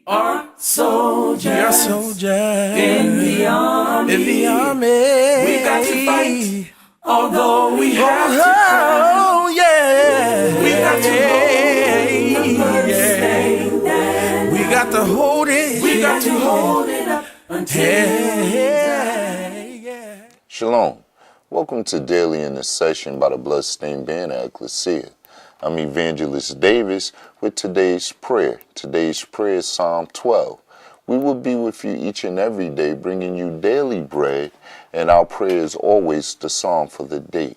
are soldiers. We are soldiers in the army. In the army. We got to fight, although we have to cry. Oh, yeah. We got to hold the bloodstained banner. We got to hold it. We got to hold it up until we die. Shalom. Welcome to Daily Intercession by the Bloodstained Banner Ecclesia. I'm Evangelist Davis with today's prayer. Today's prayer is Psalm 12. We will be with you each and every day, bringing you daily bread, and our prayer is always the psalm for the day.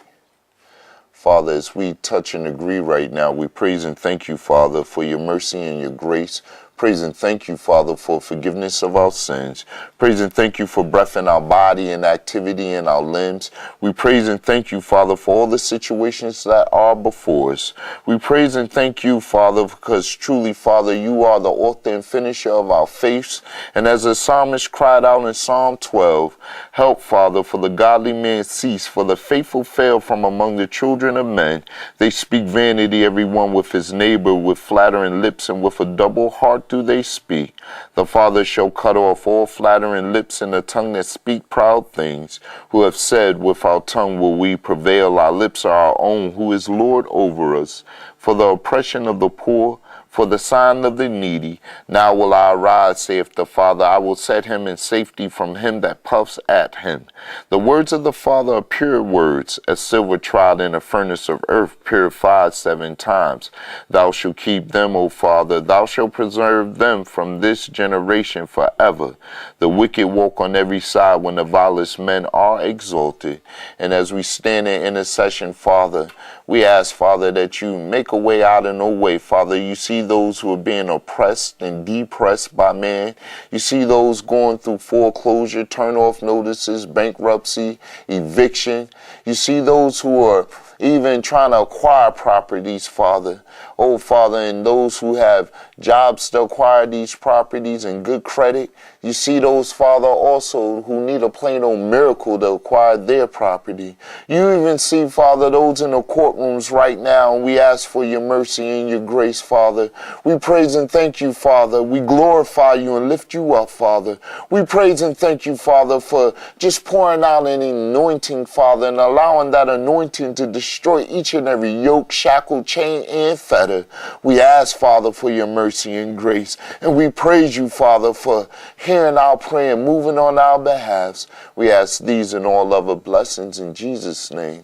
Father, as we touch and agree right now, we praise and thank you, Father, for your mercy and your grace. Praise and thank you, Father, for forgiveness of our sins. Praise and thank you for breath in our body and activity in our limbs. We praise and thank you, Father, for all the situations that are before us. We praise and thank you, Father, because truly, Father, you are the author and finisher of our faiths. And as the psalmist cried out in Psalm 12, help, Father, for the godly man cease, for the faithful fail from among the children of men. They speak vanity, everyone with his neighbor, with flattering lips and with a double heart do they speak. The Father shall cut off all flattering lips and the tongue that speak proud things, who have said, with our tongue will we prevail, our lips are our own, who is Lord over us. For the oppression of the poor, for the sign of the needy, now will I arise, saith the Father. I will set him in safety from him that puffs at him. The words of the Father are pure words, as silver tried in a furnace of earth, purified 7 times. Thou shalt keep them, O Father. Thou shalt preserve them from this generation forever. The wicked walk on every side when the vilest men are exalted. And as we stand in intercession, Father, we ask, Father, that you make a way out of no way, Father. You see those who are being oppressed and depressed by man. You see those going through foreclosure, turn-off notices, bankruptcy, eviction. You see those who are even trying to acquire properties, Father. Oh, Father, and those who have jobs to acquire these properties and good credit. You see those, Father, also who need a plain old miracle to acquire their property. You even see, Father, those in the courtrooms right now, and we ask for your mercy and your grace, Father. We praise and thank you, Father. We glorify you and lift you up, Father. We praise and thank you, Father, for just pouring out an anointing, Father, and allowing that anointing to destroy each and every yoke, shackle, chain, and fetter. We ask, Father, for your mercy and grace. And we praise you, Father, for hearing our prayer and moving on our behalves. We ask these and all other blessings in Jesus' name.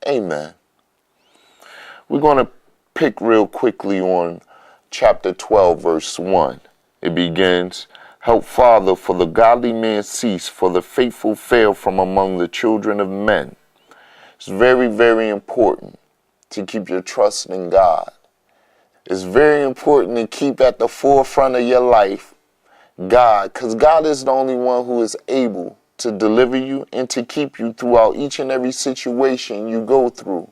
Amen. We're going to pick real quickly on chapter 12, verse 1. It begins, help, Father, for the godly man cease, for the faithful fail from among the children of men. It's very, very important to keep your trust in God. It's very important to keep at the forefront of your life God, because God is the only one who is able to deliver you and to keep you throughout each and every situation you go through.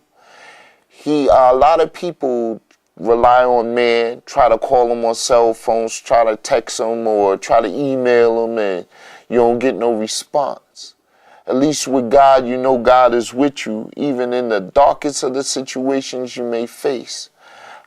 A lot of people rely on man, try to call them on cell phones, try to text them or try to email them, and you don't get no response. At least with God, you know God is with you, even in the darkest of the situations you may face.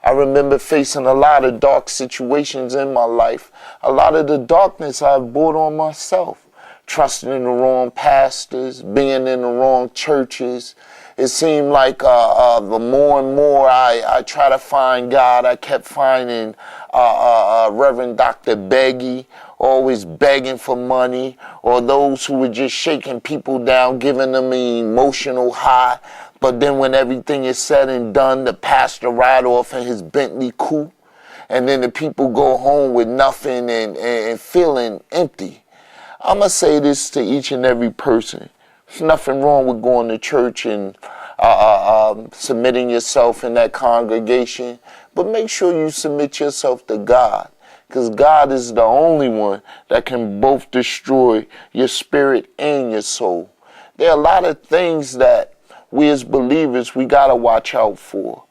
I remember facing a lot of dark situations in my life. A lot of the darkness I've brought on myself. Trusting in the wrong pastors, being in the wrong churches. It seemed like the more and more I try to find God, I kept finding Reverend Dr. Beggy, always begging for money, or those who were just shaking people down, giving them an emotional high. But then when everything is said and done, the pastor ride off in his Bentley coupe, and then the people go home with nothing and feeling empty. I'm going to say this to each and every person. There's nothing wrong with going to church and submitting yourself in that congregation, but make sure you submit yourself to God, because God is the only one that can both destroy your spirit and your soul. There are a lot of things that we as believers, we got to watch out for.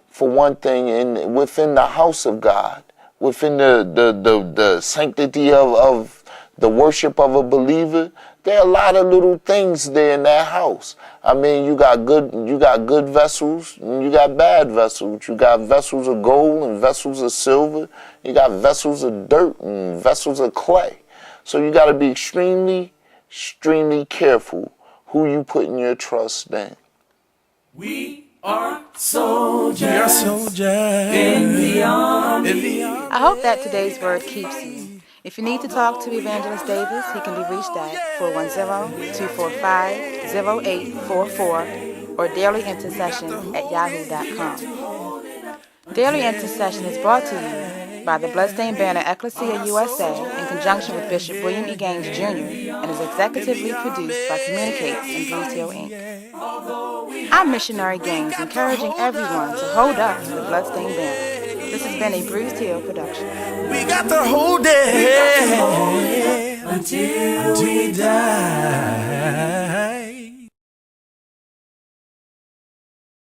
For one thing, within the house of God, within the sanctity of the worship of a believer, There are a lot of little things there in that house. I mean, you got good vessels, and you got bad vessels. You got vessels of gold and vessels of silver. You got vessels of dirt and vessels of clay. So you got to be extremely, extremely careful who you putting your trust in. We are soldiers. We are soldiers in the army. I hope that today's word keeps you. If you need to talk to Evangelist Davis, he can be reached at 410-245-0844 or dailyintercession@yahoo.com. Daily Intercession is brought to you by the Bloodstained Banner Ecclesia USA in conjunction with Bishop William E. Gaines Jr. and is executively produced by Communicates and Bruce Hill Inc. I'm Missionary Gaines, encouraging everyone to hold up to the Bloodstained Banner. This has been a Bruce Hill production. We got to hold it Until we die.